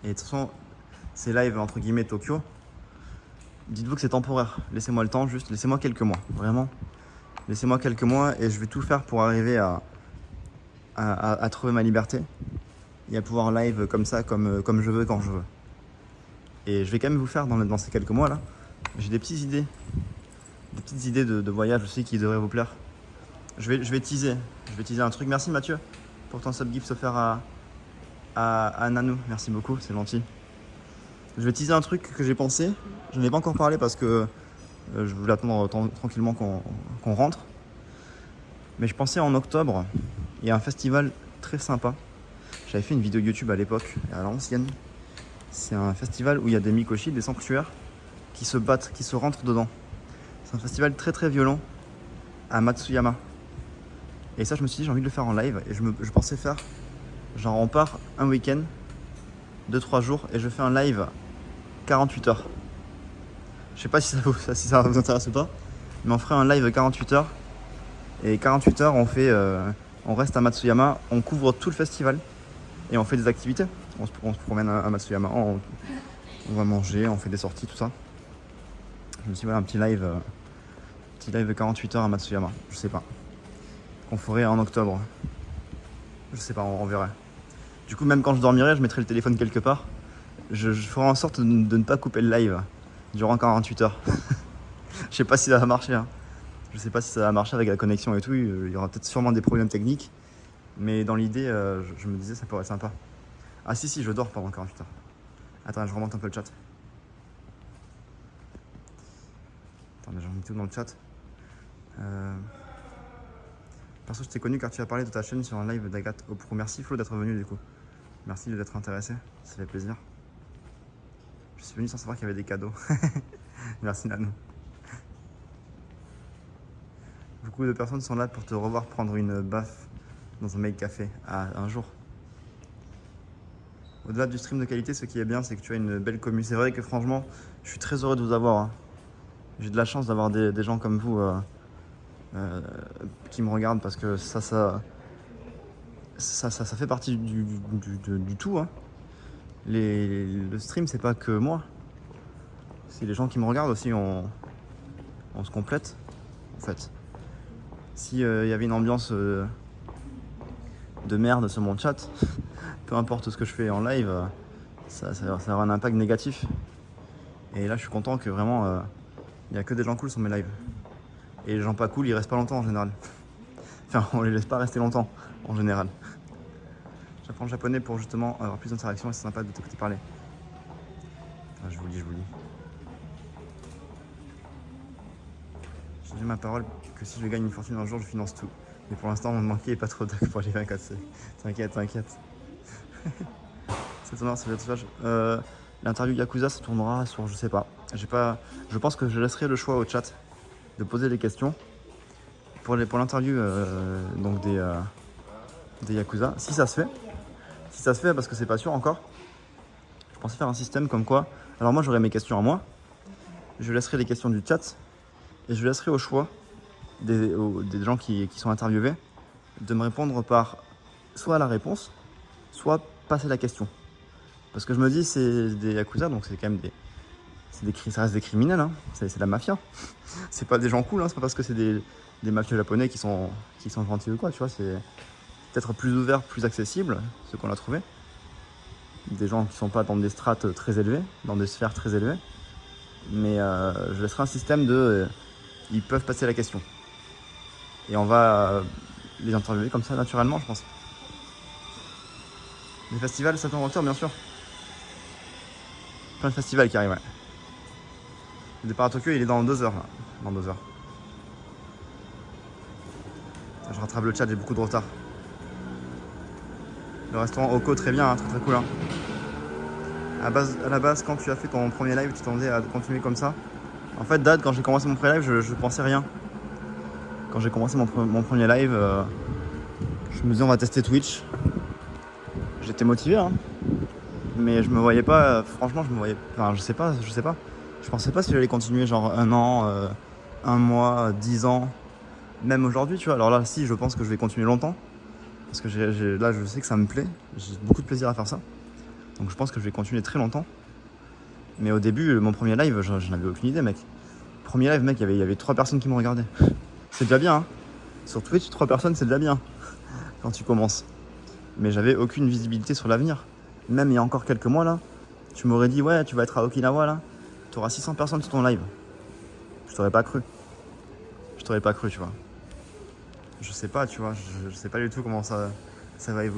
Et de toute façon, ces lives entre guillemets Tokyo, dites-vous que c'est temporaire. Laissez-moi le temps, juste laissez-moi quelques mois, vraiment. Laissez-moi quelques mois et je vais tout faire pour arriver à trouver ma liberté et à pouvoir live comme ça, comme je veux, quand je veux. Et je vais quand même vous faire dans ces quelques mois là, j'ai des petites idées de voyage aussi qui devraient vous plaire. Je vais teaser un truc. Merci Mathieu pour ton sub gift offert à Nanou. Merci beaucoup, c'est gentil. Je vais teaser un truc que j'ai pensé. Je n'en ai pas encore parlé parce que je voulais attendre tranquillement qu'on rentre. Mais je pensais en octobre, il y a un festival très sympa. J'avais fait une vidéo YouTube à l'époque, à l'ancienne. C'est un festival où il y a des mikoshi, des sanctuaires, qui se battent, qui se rentrent dedans. C'est un festival très très violent à Matsuyama. Et ça, je me suis dit, j'ai envie de le faire en live. Et je pensais faire, genre on part un week-end, 2-3 jours, et je fais un live 48 heures. Je sais pas si ça vous intéresse ou pas, mais on ferait un live 48 heures. Et 48 heures, on reste à Matsuyama, on couvre tout le festival et on fait des activités. On se promène à Matsuyama, on va manger, on fait des sorties, tout ça. Je me suis dit, voilà, un petit live 48 heures à Matsuyama, je sais pas. Qu'on ferait en octobre. Je sais pas, on verra. Du coup, même quand je dormirai, je mettrai le téléphone quelque part. Je ferai en sorte de ne pas couper le live durant 48 heures. Je sais pas si ça va marcher. Hein. Je sais pas si ça va marcher avec la connexion et tout. Il y aura peut-être sûrement des problèmes techniques. Mais dans l'idée, je me disais ça pourrait être sympa. Ah si, je dors pendant 48 heures. Attends, je remonte un peu le chat. Attends, j'ai mis tout dans le chat. Perso, je t'ai connu car tu as parlé de ta chaîne sur un live d'Agathe au pro. Merci Flo d'être venu du coup. Merci d'être intéressé, ça fait plaisir. Je suis venu sans savoir qu'il y avait des cadeaux. Merci Nanou. Beaucoup de personnes sont là pour te revoir prendre une baffe dans un make café. Ah, un jour. Au-delà du stream de qualité, ce qui est bien, c'est que tu as une belle commu. C'est vrai que franchement, je suis très heureux de vous avoir. Hein. J'ai de la chance d'avoir des gens comme vous qui me regardent parce que ça fait partie du tout. Hein. Le stream, c'est pas que moi. C'est les gens qui me regardent aussi, on se complète en fait. Si y avait une ambiance de merde sur mon chat, peu importe ce que je fais en live, ça aura un impact négatif. Et là, je suis content que vraiment, il n'y a que des gens cool sur mes lives. Et les gens pas cool, ils restent pas longtemps en général. Enfin, on les laisse pas rester longtemps en général. J'apprends le japonais pour justement avoir plus d'interaction et c'est sympa de t'écouter parler. Ah, je vous lis. J'ai donné ma parole que si je gagne une fortune un jour, je finance tout. Mais pour l'instant, mon manqué est pas trop d'accord pour les 24C. T'inquiète. C'est ton heure, c'est le tatouage. L'interview Yakuza se tournera sur, je sais pas. Je pense que je laisserai le choix au chat de poser des questions pour l'interview donc des Yakuza. Si ça se fait parce que c'est pas sûr encore. Je pensais faire un système comme quoi. Alors moi j'aurai mes questions à moi. Je laisserai les questions du chat et je laisserai au choix des gens qui sont interviewés de me répondre par soit la réponse, soit passer la question. Parce que je me dis c'est des Yakuza donc c'est quand même ça reste des criminels, hein. C'est la mafia. C'est pas des gens cool, hein. C'est pas parce que c'est des mafieux japonais qui sont gentils ou quoi, tu vois. C'est peut-être plus ouvert, plus accessible, ce qu'on a trouvé. Des gens qui sont pas dans des strates très élevées, dans des sphères très élevées. Mais je laisserai un système ils peuvent passer la question. Et on va les interviewer comme ça naturellement, je pense. Les festivals, ça tombe en octobre, bien sûr. Plein de festivals qui arrivent, ouais. Le départ à Tokyo, il est dans 2 heures, là. Dans 2 heures. Je rattrape le chat, j'ai beaucoup de retard. Le restaurant Oko, très bien, hein, très cool. Hein. À la base, quand tu as fait ton premier live, tu t'attendais à continuer comme ça. En fait, Dad, quand j'ai commencé mon premier live, je pensais rien. Quand j'ai commencé mon premier live, je me disais on va tester Twitch. J'étais motivé, hein. Mais je me voyais pas, franchement, enfin, je sais pas. Je pensais pas si j'allais continuer genre 1 an, 1 mois, 10 ans, même aujourd'hui, tu vois. Alors là, si, je pense que je vais continuer longtemps. Parce que là, je sais que ça me plaît. J'ai beaucoup de plaisir à faire ça. Donc je pense que je vais continuer très longtemps. Mais au début, mon premier live, j'en avais aucune idée, mec. Premier live, mec, il y avait 3 personnes qui me regardaient. C'est déjà bien, hein. Sur Twitch, 3 personnes, c'est déjà bien quand tu commences. Mais j'avais aucune visibilité sur l'avenir. Même il y a encore quelques mois, là, tu m'aurais dit, ouais, tu vas être à Okinawa, là. Tu auras 600 personnes sur ton live. Je t'aurais pas cru. Je t'aurais pas cru, tu vois. Je sais pas, tu vois. Je sais pas du tout comment ça va évoluer.